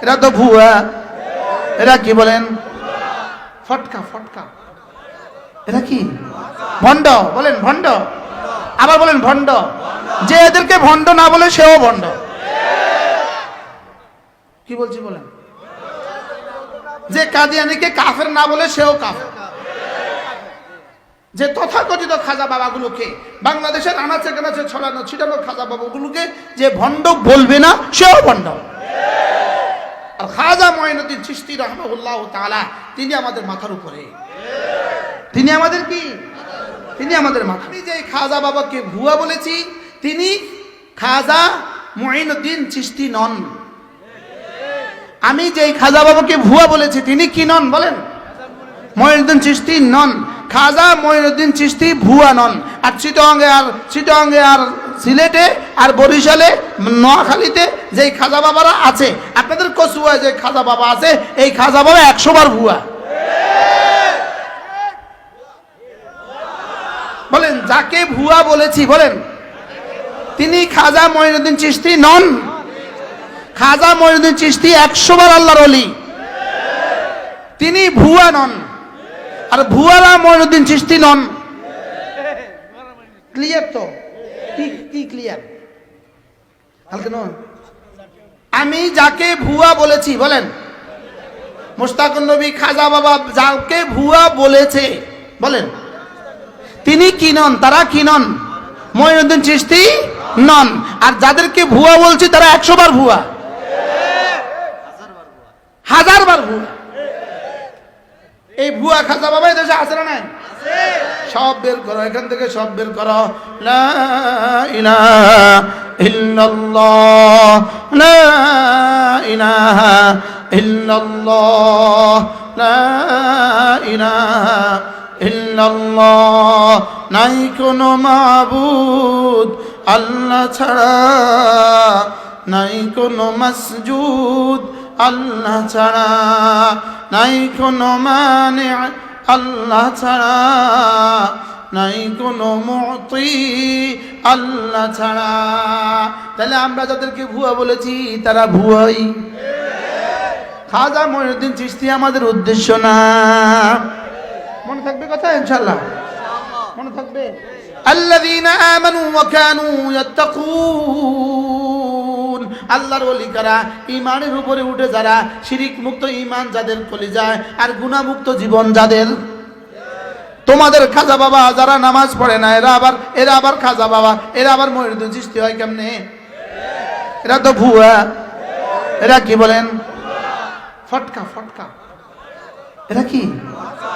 এরা তো ভুয়া। এরা কি বলেন? ফটকা ফটকা। এরা কি? ভণ্ড। বলেন ভণ্ড। আবার বলেন ভণ্ড। যে এদেরকে ভণ্ড না বলে সেও ভণ্ড। কি বলছি বলেন? যে কাদিয়ানীকে কাফের না বলে সেও কাফের। যে তথাকথিত খাজা বাবাগুলোকে বাংলাদেশের আনাচে কানাচে ছড়ানো ছিটানো খাজা বাবাগুলোকে যে ভণ্ড বলবে না সেও ভণ্ড। আর খাজা মঈনুদ্দিন চিশতি রাহমাহুল্লাহ তাআলা তিনি আমাদের মাথার উপরে। তিনি আমাদের কি? তিনি আমাদের মাথা। আমি যে খাজা বাবাকে ভুয়া বলেছি তিনি খাজা মঈনুদ্দিন চিশতি নন। আমি যে খাজা বাবাকে ভুয়া বলেছি তিনি কি নন বলেন? মঈনুদ্দিন চিশতি নন। খাজা মঈনুদ্দিন চিশতি ভুয়া নন। আর চিটাগাঙ্গে আর সিলেটে আর বরিশালে নোয়াখালীতে যে খাজা বাবারা আছে, আপনাদের কচুয়ায় যে খাজা বাবা আছে, এই খাজা বাবা 100 বার ভুয়া। বলেন যাকে ভুয়া বলেছি বলেন তিনি খাজা মঈনুদ্দিন চিশতি নন। খাজা মঈনুদ্দিন চিশতি 100 বার আল্লাহর ওলি, তিনি ভুয়া নন। আর ভুয়ারা মঈনুদ্দিন চিশতি নন। ক্লিয়ার তো? কি ক্লিয়ার? হালকা নন। আমি যাকে ভুয়া বলেছি বলেন মুশতাকুন নবী খাজা বাবা যাকে ভুয়া বলেছে বলেন তিনি কি নন? তারা কি নন? মঈনুদ্দিন চিশতি নন। আর যাদেরকে ভুয়া বলছি তারা 100 বার ভুয়া, 1000 বার ভুয়া। এই ভুয়া খাজা বাবা দেশে আছে না নাই? সব বের করো এখান থেকে, সব বের করো। লা ইলাহা ইল্লাল্লাহ, লা ইলাহা ইল্লাল্লাহ, লা ইলাহা ইল্লাল্লাহ। নাই কোনো মাবুদ আল্লাহ ছাড়া, নাই কোনো মাসজুদ আল্লাহ ছাড়া, নাই কোনো মানে আল্লাহ ছাড়া, নাই কোনো মুতি আল্লাহ ছাড়া। তাহলে আমরা যাদেরকে ভুয়া বলেছি তারা ভুয়াই। খাজা মঈনুদ্দিন চিশতি আমাদের উদ্দেশ্য না। মনে থাকবে কথা ইনশাআল্লাহ? মনে থাকবে। আল্লাযীনা আমানু ওয়া কানু ইয়াত্তাকুন। আল্লাহর ওলি কারা? ঈমানের উপরে উঠে যারা, শিরিক মুক্ত ঈমান যাদের কলিজায়, আর গুনাহ মুক্ত জীবন যাদের। তোমাদের খাজা বাবা যারা নামাজ পড়ে না এরা আবার খাজা বাবা, এরা আবার মঈনুদ্দিন চিশতি হয় কেমনে? এরা তো ভুয়া। এরা কি বলেন? ফটকা ফটকা। এরা কি?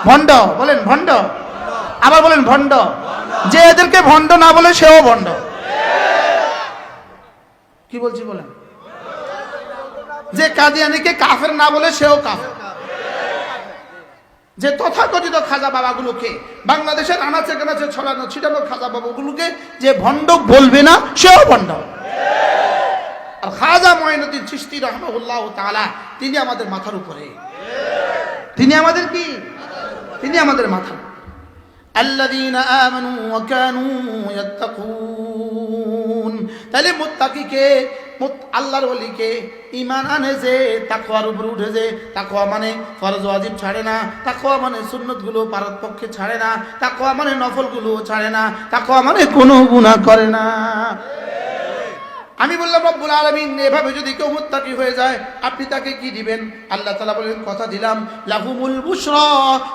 ভণ্ড। বলেন ভণ্ড। আবার বলেন ভণ্ড। যে এদেরকে ভণ্ড না বলে সেও ভণ্ড। কি বলছি বলেন? যে কাদিয়ানীকে কাফের না বলে সেও কাফের। যে তথাকথিত খাজা বাবাগুলোকে বাংলাদেশের আনাচে কানাচে ছড়ানো ছিটানো খাজা বাবাগুলোকে যে ভণ্ড বলবে না সেও ভণ্ড। আর খাজা মঈনুদ্দিন চিশতি রাহমাহুল্লাহ তাআলা তিনি আমাদের মাথার উপরে। তিনি আমাদের কি? তিনি আমাদের মাথা। আল্লাযীনা আমানু ওয়া কানু ইয়াত্তাকুন। তাহলে মুত্তাকিকে, আল্লাহর ওলিকে ঈমান আনে যে তাকওয়ার উপরে উঠে, যে তাকওয়া মানে ফরজ ওয়াজিব ছাড়ে না, তাকওয়া মানে সুন্নতগুলো পারতপক্ষে ছাড়ে না, তাকওয়া মানে নফলগুলো ছাড়ে না, তাকওয়া মানে কোনো গুনাহ করে না। আমি বললাম রব্বুল আলামিন এভাবে যদি কেউ মুত্তাকি হয়ে যায় আপনি তাকে কি দিবেন? আল্লাহ তাআলা বলেন কথা দিলাম লাহুমুল বুশরা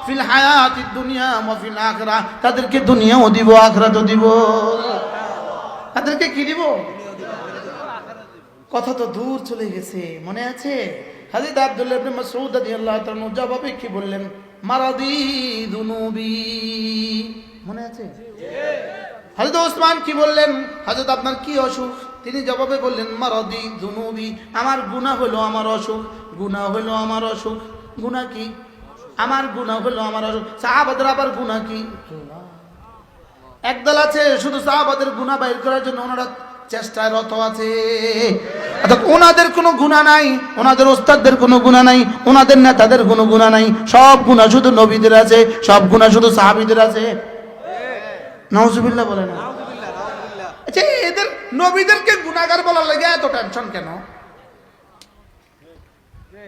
ফিল হায়াতিদ দুনিয়া ওয়া ফিল আখিরাহ। তাদেরকে দুনিয়াও দিব আখিরাতও দিব। তাদেরকে কি দিব? কথা তো দূর চলে গেছে, মনে আছে? হযরত আব্দুল্লাহ ইবনে মাসউদ রাদিয়াল্লাহু তাআলা জবাবে কি বললেন? মারাদি দুনুবি। মনে আছে? হযরত ওসমান কি বললেন? হযরত আপনার কি অসুখ? তিনি জবাবে বললেন মারাদি দুনুবি। আমার গুনাহ হলো আমার অসুখ, গুনাহ হলো আমার অসুখ। গুনাহ কি? আমার গুনাহ হলো আমার অসুখ। সাহাবাদের আবার গুনাহ কি? একদল আছে শুধু সাহাবাদের গুনাহ বাইর করার জন্য ওনারা চেষ্টায় রত আছে। অর্থাৎ ওনাদের কোনো গুনাহ নাই, ওনাদের ওস্তাদদের কোনো গুনাহ নাই, ওনাদের নেতাদের কোনো গুনাহ নাই। সব গুনাহ শুধু নবীদের আছে, সব গুনাহ শুধু সাহাবীদের আছে। নাউজুবিল্লাহ বলে না? আচ্ছা এদের নবীদেরকে গুনাহগার বলার লাগে এত টেনশন কেন?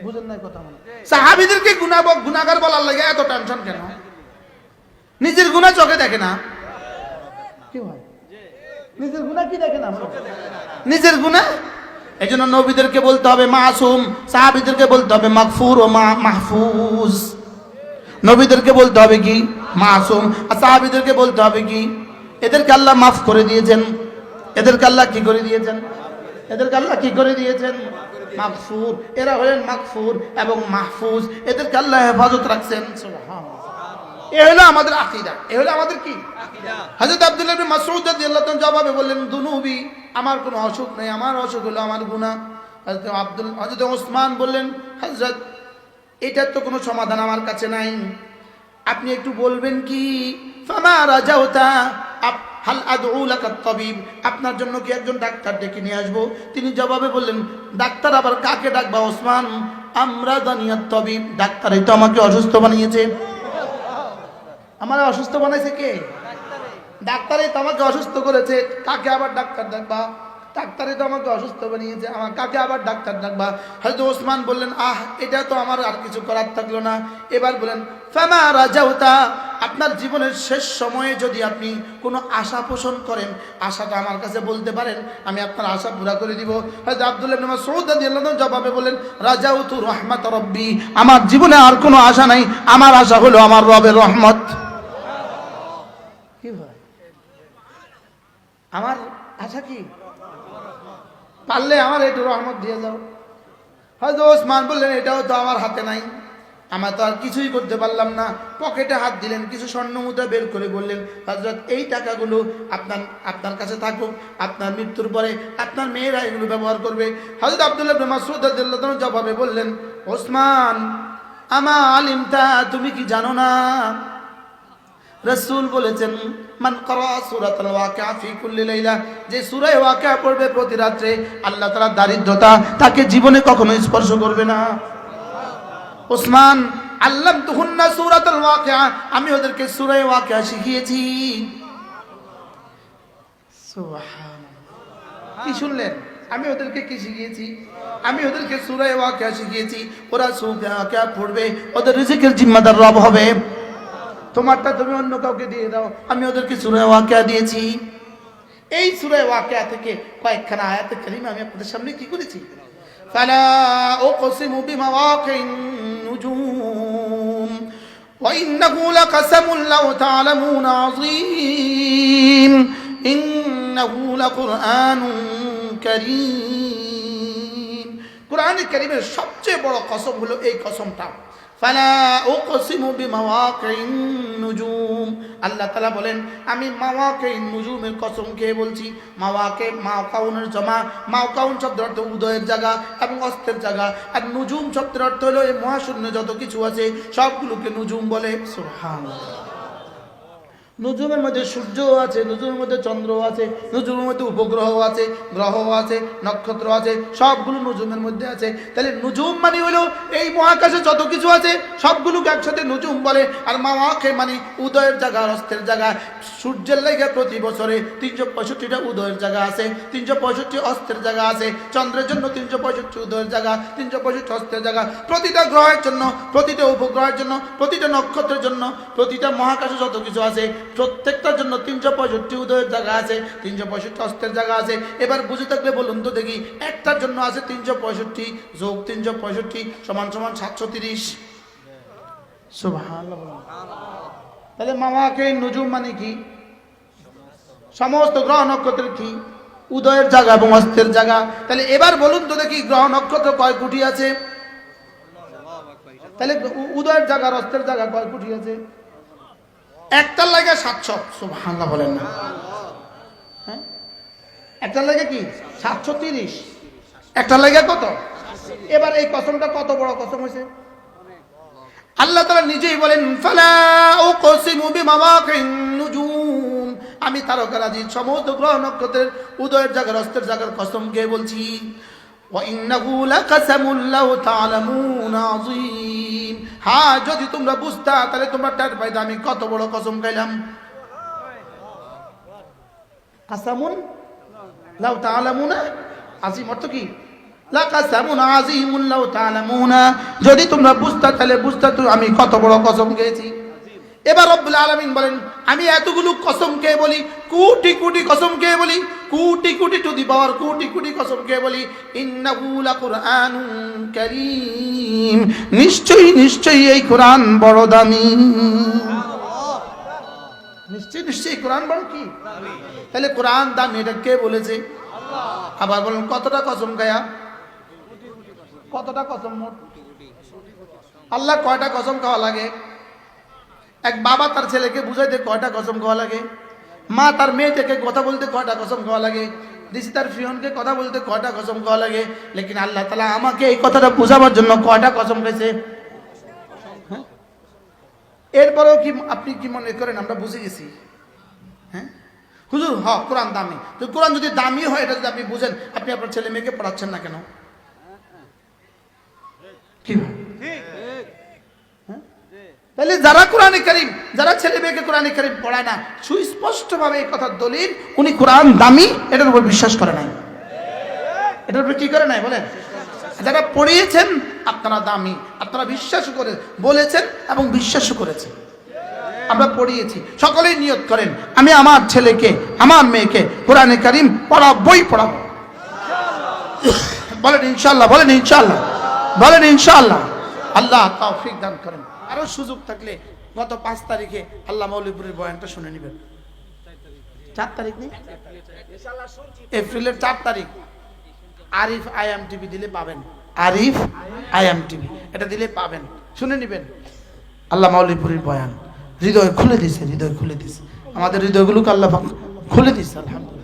বুঝেন নাই কথা বলে? সাহাবীদেরকে গুনাহগার বলার লাগে এত টেনশন কেন? নিজের গুনাহ চোখে দেখে না কি হয়? নিজের গুনাহ কি দেখে না? নিজের গুনাহ। এইজন্য নবীদেরকে বলতে হবে মাসুম, সাহাবীদেরকে বলতে হবে মাগফুর ও মাহফুজ। নবীদেরকে বলতে হবে কি মাসুম, আর সাহাবীদেরকে বলতে হবে কি এদেরকে আল্লাহ মাফ করে দিয়েছেন। এদেরকে আল্লাহ কি করে দিয়েছেন? এদেরকে আল্লাহ কি করে দিয়েছেন? মাগফুর। এরা হলেন মাগফুর এবং মাহফুজ, এদেরকে আল্লাহ হেফাজত রাখছেন। সুবহানাল্লাহ। এ হলো আমাদের আকীদা, এ হলো আমাদের কি আকীদা। হযরত আব্দুল্লাহ ইবনে মাসউদ রাদিয়াল্লাহু তাআলা জবাবে বললেন দুনুবি, আমার কোনো অসুখ নেই, আমার অসুখ হলো আমার গুনাহ। হযরত ওসমান বললেন হযরত এটার তো কোনো সমাধান আমার কাছে নাই, আপনি একটু বলবেন কি ফামা রাজাউতা হাল আদউ লাকা তাবিব, আপনার জন্য কি একজন ডাক্তার ডেকে নিয়ে আসবো? তিনি জবাবে বললেন ডাক্তার আবার কাকে ডাকবা ওসমান? আমরা দানিয়াত তাবিব, ডাক্তারই তো আমাকে অসুস্থ বানিয়েছে। আমার অসুস্থ বানাইছে কে? ডাক্তারই তো আমাকে অসুস্থ করেছে, কাকে আবার ডাক্তার ডাকবা? ডাক্তারই তো আমাকে অসুস্থ বানিয়েছে, আমার কাকে আবার ডাক্তার ডাকবা? হযরত ওসমান বললেন এটা তো আমার আর কিছু করার থাকলো না। এবার বলেন ফামা রাজাউতা, আপনার জীবনের শেষ সময়ে যদি আপনি কোনো আশা পোষণ করেন, আশাটা আমার কাছে বলতে পারেন, আমি আপনার আশা পুরা করে দিব। হযরত আব্দুল্লাহ ইবনে মাসউদ রাদিয়াল্লাহু আনহু জবাবে বলেন রাজাউতু রাহমাত রাব্বি, আমার জীবনে আর কোনো আশা নাই, আমার আশা হলো আমার রবের রহমত। কি ভাই, আমার আশা কি? পারলে আমার একটু রহমত দিয়ে যাও। হয়তো ওসমান বললেন এটাও তো আমার হাতে নাই, আমরা তো আর কিছুই করতে পারলাম না। পকেটে হাত দিলেন, কিছু স্বর্ণ মুদ্রা বের করে বললেন হযরত এই টাকাগুলো আপনার কাছে থাকুক, আপনার মৃত্যুর পরে আপনার মেয়েরা এগুলো ব্যবহার করবে। হযরত আব্দুল্লাহ ইবনে মাসউদ রাদিয়াল্লাহু তাআলা জবাবে বললেন ওসমান আমা আলিমতা, তুমি কি জানো না রাসূল বলেছেন মান ক্বারা সূরাতুল ওয়াকিয়া ফি কুল্লি লাইলা, যে সূরা ওয়াকিয়া পড়বে প্রতি রাতে আল্লাহ তাআলা দারিদ্রতা তাকে জীবনে কখনো স্পর্শ করবে না। ওসমান আল্লামতুহুন্না সূরাতুল ওয়াকিয়া, আমি ওদেরকে সূরা ওয়াকিয়া শিখিয়েছি। সুবহানাল্লাহ। কি শুনলেন? আমি ওদেরকে কি শিখিয়েছি? আমি ওদেরকে সূরা ওয়াকিয়া শিখিয়েছি। ওরা সূরা ওয়াকিয়া পড়বে, ওদের রিজিকের জিম্মাদার রব হবে। তোমারটা তুমি অন্য কাউকে দিয়ে দাও, আমি ওদেরকে সূরা ওয়াকিয়া দিয়েছি। এই সূরা ওয়াকিয়া থেকে কয়েকখানা আয়াতে কারিমা আমি আপনাদের সামনে কি করেছি? ফালা উকসিমু বিমাওয়াকিন নুজুম ওয়া ইন্নাহু লাকাসামুন লাউ তা'লামুনা আযীম ইন্নাহু লাকুরআনুন কারীম। কুরআনে কারীমের সবচেয়ে বড় কসম হলো এই কসমটা, ফালা উকসিমু বিমাওয়াকিন নুজুম। আল্লাহ তাআলা বলেন আমি মাওয়াকিন নুজুমের কসম খেয়ে বলছি। মাওকাউনের জমা, মাওকাউন শব্দের অর্থ উদয়ের জায়গা এবং অস্তের জায়গা, আর নুজুম শব্দের অর্থ হলো এই মহাশূন্য যত কিছু আছে সবগুলোকে নুজুম বলে। সুবহানাল্লাহ। নুজুমের মধ্যে সূর্য আছে, নুজুমের মধ্যে চন্দ্র আছে, নুজুমের মধ্যে উপগ্রহ আছে, গ্রহ আছে, নক্ষত্র আছে, সবগুলো নুজুমের মধ্যে আছে। তাহলে নুজুম মানে হলো এই মহাকাশে যত কিছু আছে সবগুলোকে একসাথে নুজুম বলে। আর মাওয়াকে মানে উদয়ের জায়গা, অস্তের জায়গা। সূর্যের লেগে প্রতি বছরে 365টা উদয়ের জায়গা আছে, 365 অস্তের জায়গা আছে। চন্দ্রের জন্য 365 উদয়ের জায়গা, 365 অস্তের জায়গা। প্রতিটা গ্রহের জন্য, প্রতিটা উপগ্রহের জন্য, প্রতিটা নক্ষত্রের জন্য, প্রতিটা মহাকাশে যত কিছু আছে প্রত্যেকটার জন্য 365 উদয়ের জায়গা আছে, 365 অস্তের জায়গা আছে। এবার বুঝে থাকলে বলুন তো দেখি, একটার জন্য আছে 365 যোগ 365 সমান 730। সুবহানাল্লাহ। তাহলে মাওয়াকে নুজুম মানে কি? সমস্ত গ্রহ নক্ষত্রের কি উদয়ের জায়গা এবং অস্তের জায়গা। তাহলে এবার বলুন তো দেখি গ্রহ নক্ষত্র কয় কোটি আছে? তাহলে উদয়ের জায়গা আর অস্তের জায়গা কয় কোটি আছে? একটার লাগে 700। সুবহানাল্লাহ বলেন না? হ্যাঁ, একটার লাগে কি 730, একটার লাগে কত? এবার এই কসমটা কত বড় কসম হয়েছে? আল্লাহ তাআলা নিজেই বলেন ফালা উকসিমু বিমাওয়াকিন নুজুম, আমি তারকারাজি সমস্ত গ্রহ নক্ষত্রের উদয়ের জায়গার অস্তের জায়গার কসম খেয়ে বলছি। ওয়া ইন্নাহু লাকাসামুন লাউ তা'লামুনা আযীম, হ্যাঁ যদি তোমরা বুঝতা তাহলে তোমরা টের পাইতা আমি কত বড় কসম খাইলাম। কাসামুন লাউ তা'লামুনা আযীম অর্থ কি? লাকাসামুন আযীমুন লাউ তা'লামুনা, যদি তোমরা বুঝতে তাহলে বুঝতে তো আমি কত বড় কসম খেয়েছি। এবার রব্বুল আলামিন বলেন, আমি এতগুলো কসম খেয়ে বলি, কোটি কোটি কসম খেয়ে বলি, কোটি কোটি টু দি পাওয়ার কোটি কোটি কসম খেয়ে বলি, ইন্নাহু লাকুরআনুন কারীম, নিশ্চয়ই নিশ্চয়ই এই কোরআন বড় দামি। নিশ্চয়ই নিশ্চয়ই কোরআন বড় কি দামি। তাহলে কোরআন দামি, এটা কে বলেছে? আল্লাহ। আবার বলেন কতটা কসম খায়া? কতটা কসম? মোট আল্লাহ কয়টা কসম খাওয়া লাগে? এক বাবা তার ছেলেকে বুঝাইতে কয়টা কসম খাওয়া লাগে? মা তার মেয়েটাকে কথা বলতে কয়টা কসম খাওয়া লাগে? দিদি তার ফিয়নকে কথা বলতে কয়টা কসম খাওয়া লাগে? লেকিন আল্লাহ তাআলা আমাকে এই কথাটা বোঝাবার জন্য কয়টা কসম খাইছে? এরপরেও কি আপনি কি মনে করেন আমরা বুঝে গেছি? হ্যাঁ হুজুর, হ্যাঁ কোরআন দামি। তো কোরআন যদি দামি হয়, এটা যদি আপনি বুঝেন, আপনি আপনার ছেলে মেয়েকে পড়াচ্ছেন না কেন? কি তাহলে যারা কোরআনে কারীম, যারা ছেলে মেয়েকে কোরআনে কারীম পড়ায় না, সুস্পষ্টভাবে এই কথার দলিল উনি কোরআন দামি এটার উপর বিশ্বাস করে নাই। এটার উপর কি করে নাই বলেন? যারা পড়িয়েছেন আপনারা দামি, আপনারা বিশ্বাস করে বলেছেন এবং বিশ্বাস করেছেন। আমরা পড়িয়েছি, সকলেই নিয়ত করেন আমি আমার ছেলেকে আমার মেয়েকে কোরআনে কারীম পড়াবই পড়াবো। বলেন ইনশাআল্লাহ, বলেন ইনশাআল্লাহ, বলেন ইনশাআল্লাহ। আল্লাহ তৌফিক দান করেন। আরো সুযোগ থাকলে গত 5 তারিখে আল্লাহ মৌলভীপুরের বয়ানটা শুনে নেবেন। 4 তারিখ নেই, এপ্রিলের 4 তারিখ আরিফ আইএম টিভি দিলে পাবেন। আরিফ আইএম টিভি এটা দিলে পাবেন, শুনে নেবেন। আল্লাহ মৌলভীপুরের বয়ান হৃদয় খুলে দিছে, হৃদয় খুলে দিছে, আমাদের হৃদয়গুলোকে আল্লাহ খুলে দিছে। আলহামদুলিল্লাহ।